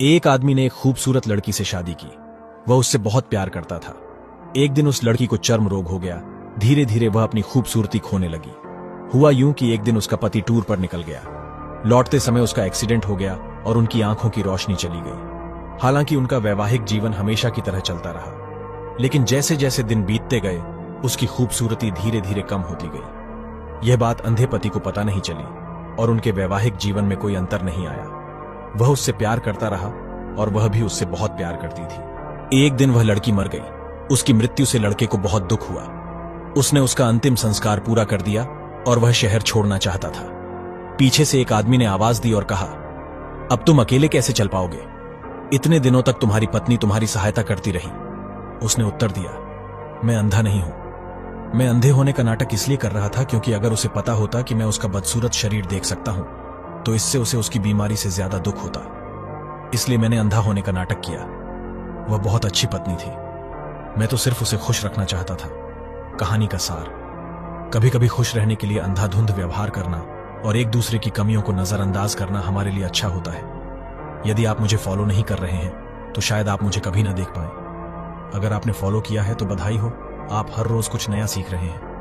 एक आदमी ने एक खूबसूरत लड़की से शादी की। वह उससे बहुत प्यार करता था। एक दिन उस लड़की को चर्म रोग हो गया। धीरे धीरे वह अपनी खूबसूरती खोने लगी। हुआ यूं कि एक दिन उसका पति टूर पर निकल गया। लौटते समय उसका एक्सीडेंट हो गया और उनकी आंखों की रोशनी चली गई। हालांकि उनका वैवाहिक जीवन हमेशा की तरह चलता रहा, लेकिन जैसे जैसे दिन बीतते गए उसकी खूबसूरती धीरे धीरे कम होती गई। यह बात अंधे पति को पता नहीं चली और उनके वैवाहिक जीवन में कोई अंतर नहीं आया। वह उससे प्यार करता रहा और वह भी उससे बहुत प्यार करती थी। एक दिन वह लड़की मर गई। उसकी मृत्यु से लड़के को बहुत दुख हुआ। उसने उसका अंतिम संस्कार पूरा कर दिया और वह शहर छोड़ना चाहता था। पीछे से एक आदमी ने आवाज दी और कहा, अब तुम अकेले कैसे चल पाओगे? इतने दिनों तक तुम्हारी पत्नी तुम्हारी सहायता करती रही। उसने उत्तर दिया, मैं अंधा नहीं हूं। मैं अंधे होने का नाटक इसलिए कर रहा था क्योंकि अगर उसे पता होता कि मैं उसका बदसूरत शरीर देख सकता हूं तो इससे उसे उसकी बीमारी से ज्यादा दुख होता। इसलिए मैंने अंधा होने का नाटक किया। वह बहुत अच्छी पत्नी थी। मैं तो सिर्फ उसे खुश रखना चाहता था। कहानी का सार, कभी कभी खुश रहने के लिए अंधाधुंध व्यवहार करना और एक दूसरे की कमियों को नजरअंदाज करना हमारे लिए अच्छा होता है। यदि आप मुझे फॉलो नहीं कर रहे हैं तो शायद आप मुझे कभी ना देख पाए। अगर आपने फॉलो किया है तो बधाई हो, आप हर रोज कुछ नया सीख रहे हैं।